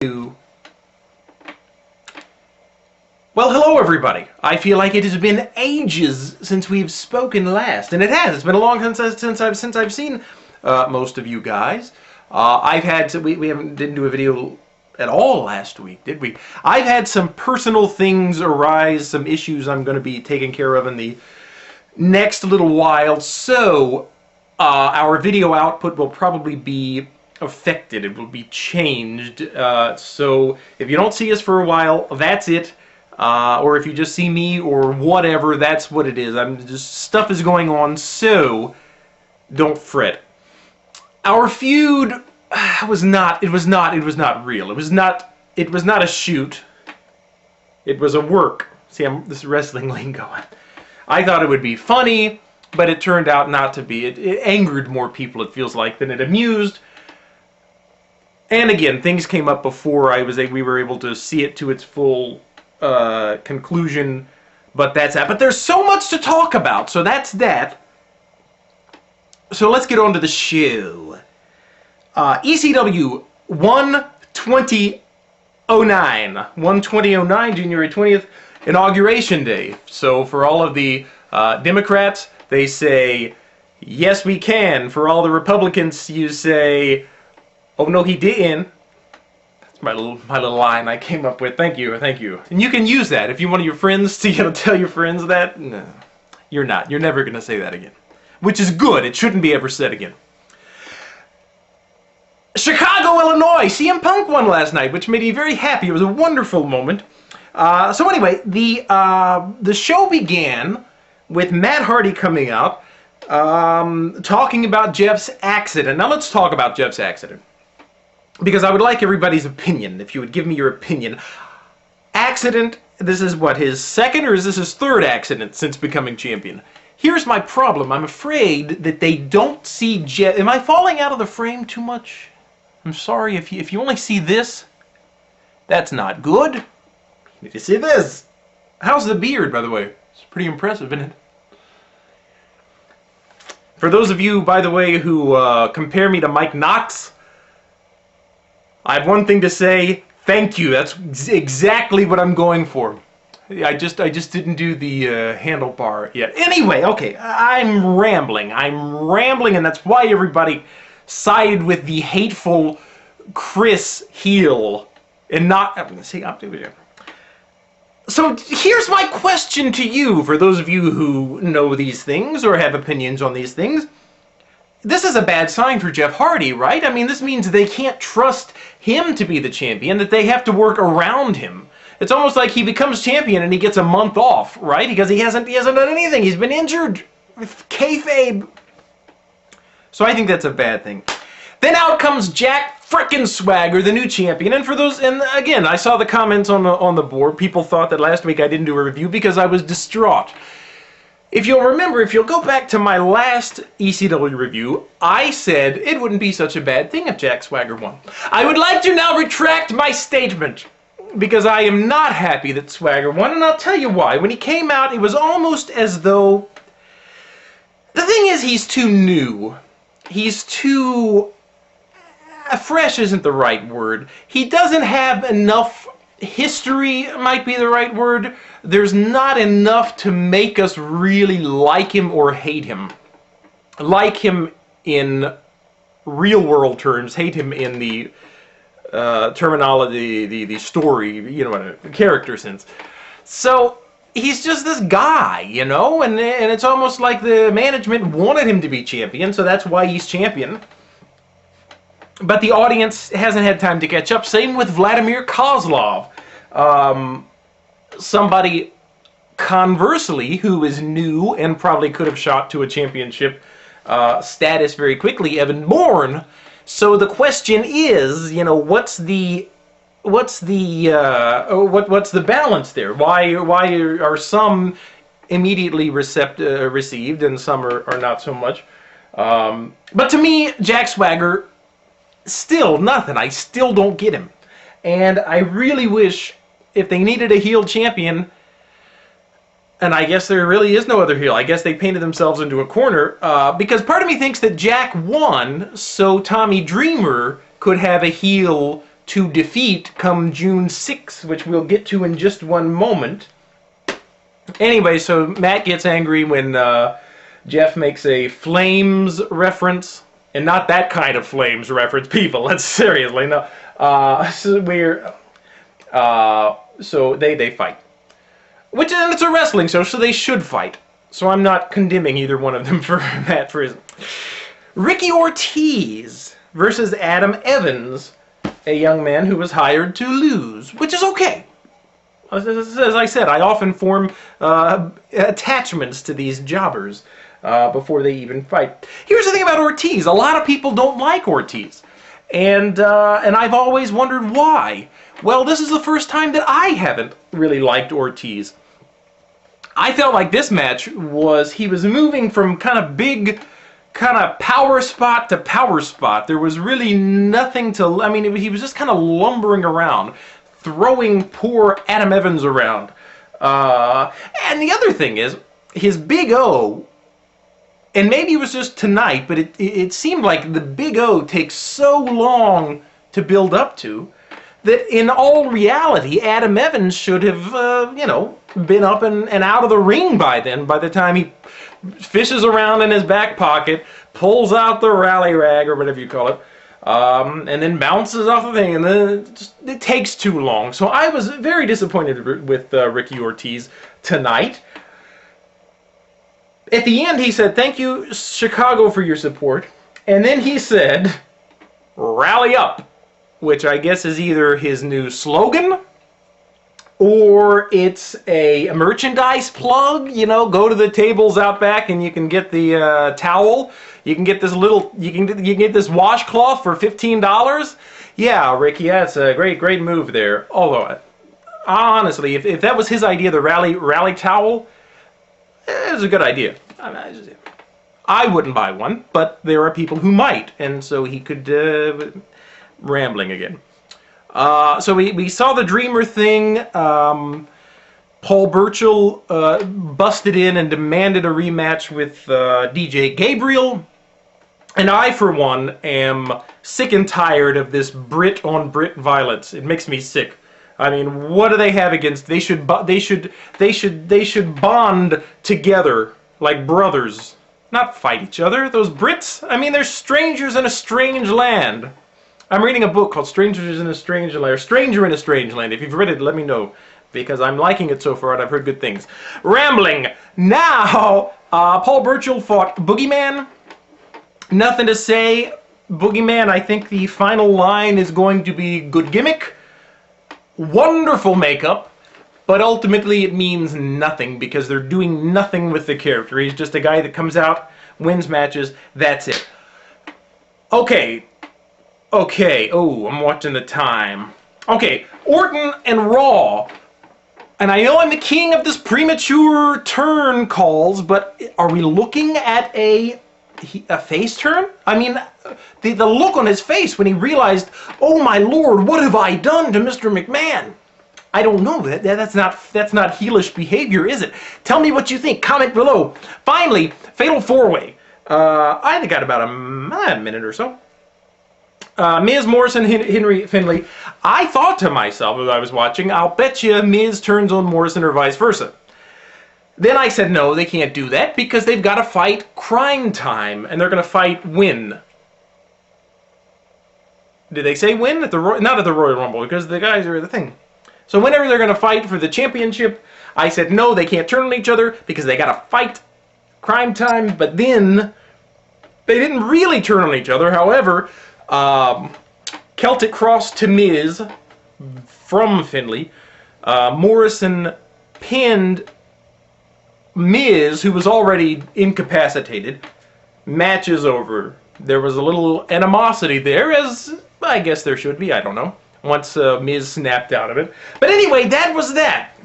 Well, hello everybody. I feel like it has been ages since we've spoken last, and it has. It's been a long time since I've seen most of you guys. We didn't do a video at all last week, did we? I've had some personal things arise, some issues I'm going to be taking care of in the next little while, so our video output will probably be affected. It will be changed. So if you don't see us for a while, that's it. Or if you just see me or whatever, that's what it is. Stuff is going on, so don't fret. Our feud was not real. It was not a shoot. It was a work. See, this wrestling lingo. I thought it would be funny, but it turned out not to be. It angered more people, it feels like, than it amused. And again, things came up before we were able to see it to its full conclusion, but that's that. But there's so much to talk about, so that's that. So let's get on to the show. ECW 1/20/09, January 20th, Inauguration Day. So for all of the Democrats, they say, yes, we can. For all the Republicans, you say, oh, no, he didn't. That's my little line I came up with. Thank you. And you can use that if you want your friends to tell your friends that. No, you're not. You're never going to say that again. Which is good. It shouldn't be ever said again. Chicago, Illinois. CM Punk won last night, which made me very happy. It was a wonderful moment. So anyway, the show began with Matt Hardy coming out, talking about Jeff's accident. Now let's talk about Jeff's accident, because I would like everybody's opinion, if you would give me your opinion. Accident, this is what, his second or is this his third accident since becoming champion? Here's my problem. I'm afraid that they don't see Jeff. Am I falling out of the frame too much? I'm sorry, if you only see this, that's not good. You need to see this. How's the beard, by the way? It's pretty impressive, isn't it? For those of you, by the way, who compare me to Mike Knox, I have one thing to say. Thank you. That's exactly what I'm going for. I just didn't do the handlebar yet. Anyway, okay, I'm rambling, and that's why everybody sided with the hateful Chris heel and not. See, I'm doing it. So here's my question to you, for those of you who know these things or have opinions on these things. This is a bad sign for Jeff Hardy, right? I mean, this means they can't trust him to be the champion, that they have to work around him. It's almost like he becomes champion and he gets a month off, right? Because he hasn't done anything. He's been injured. Kayfabe. So I think that's a bad thing. Then out comes Jack frickin' Swagger, the new champion. And for those, and again, I saw the comments on the board. People thought that last week I didn't do a review because I was distraught. If you'll remember, if you'll go back to my last ECW review, I said it wouldn't be such a bad thing if Jack Swagger won. I would like to now retract my statement, because I am not happy that Swagger won, and I'll tell you why. When he came out, it was almost as though... The thing is, he's too new. He's too... fresh isn't the right word. He doesn't have enough history, might be the right word. There's not enough to make us really like him or hate him. Like him in real world terms, hate him in the terminology, the story, you know, the character sense. So he's just this guy, you know, and it's almost like the management wanted him to be champion, so that's why he's champion. But the audience hasn't had time to catch up. Same with Vladimir Kozlov. Somebody, conversely, who is new and probably could have shot to a championship status very quickly, Evan Bourne. So the question is, you know, what's the balance there? Why are some immediately received and some are not so much? But to me, Jack Swagger, still nothing. I still don't get him. And I really wish, if they needed a heel champion, and I guess there really is no other heel. I guess they painted themselves into a corner, because part of me thinks that Jack won so Tommy Dreamer could have a heel to defeat come June 6th, which we'll get to in just one moment. Anyway, so Matt gets angry when Jeff makes a Flames reference, and not that kind of Flames reference, people. Let's seriously, no. So they fight. Which, and it's a wrestling show, so they should fight. So I'm not condemning either one of them for Matt for his... Ricky Ortiz versus Adam Evans, a young man who was hired to lose, which is okay. As I said, I often form attachments to these jobbers before they even fight. Here's the thing about Ortiz. A lot of people don't like Ortiz. And I've always wondered why. Well, this is the first time that I haven't really liked Ortiz. I felt like this match was, he was moving from kind of big, kind of power spot to power spot. There was really nothing to, I mean, he was just kind of lumbering around, throwing poor Adam Evans around. And the other thing is, his Big O, and maybe it was just tonight, but it seemed like the Big O takes so long to build up to, that in all reality, Adam Evans should have, you know, been up and out of the ring by then, by the time he fishes around in his back pocket, pulls out the rally rag, or whatever you call it, and then bounces off the thing, and then it takes too long. So I was very disappointed with Ricky Ortiz tonight. At the end, he said, "Thank you, Chicago, for your support." And then he said, "Rally up," which I guess is either his new slogan, or it's a merchandise plug. You know, go to the tables out back and you can get the towel. You can get this little, you can get this washcloth for $15. Yeah, Ricky, that's a great move there. Although, honestly, if that was his idea, the rally towel, it was a good idea. I wouldn't buy one, but there are people who might, and so he could... rambling again. So we saw the Dreamer thing. Paul Burchill busted in and demanded a rematch with DJ Gabriel. And I, for one, am sick and tired of this Brit-on-Brit violence. It makes me sick. I mean, what do they have against? They should bond together like brothers, not fight each other. Those Brits, I mean, they're strangers in a strange land. I'm reading a book called Strangers in a Strange Land, or Stranger in a Strange Land. If you've read it, let me know, because I'm liking it so far and I've heard good things. Rambling. Now, Paul Burchill fought Boogeyman. Nothing to say. Boogeyman, I think the final line is going to be good gimmick. Wonderful makeup. But ultimately it means nothing, because they're doing nothing with the character. He's just a guy that comes out, wins matches, that's it. Okay, oh, I'm watching the time. Okay, Orton and Raw. And I know I'm the king of this premature turn calls, but are we looking at a face turn? I mean, the look on his face when he realized, oh my lord, what have I done to Mr. McMahon? I don't know. That's not heelish behavior, is it? Tell me what you think. Comment below. Finally, Fatal 4-Way. I think got about a minute or so. Miz, Morrison, Henry, Finlay. I thought to myself as I was watching, I'll bet you Miz turns on Morrison or vice versa. Then I said, no, they can't do that because they've got to fight Crime Time, and they're going to fight win. Did they say win? Not at the Royal Rumble, because the guys are the thing. So whenever they're going to fight for the championship, I said, no, they can't turn on each other because they got to fight Crime Time. But then they didn't really turn on each other. However, Celtic Cross to Miz from Finlay. Morrison pinned Miz, who was already incapacitated. Match is over. There was a little animosity there, as I guess there should be. I don't know. Once Miz snapped out of it. But anyway, that was that.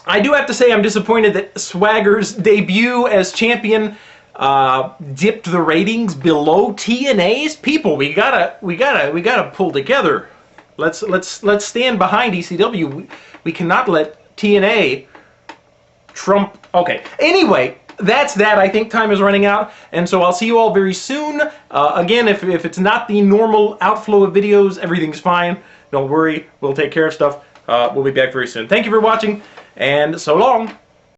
I do have to say I'm disappointed that Swagger's debut as champion dipped the ratings below TNA's. People, we gotta pull together. Let's stand behind ECW. We cannot let TNA trump. Okay. Anyway, that's that. I think time is running out, and so I'll see you all very soon. Again, if it's not the normal outflow of videos, everything's fine. Don't worry, we'll take care of stuff. We'll be back very soon. Thank you for watching, and so long.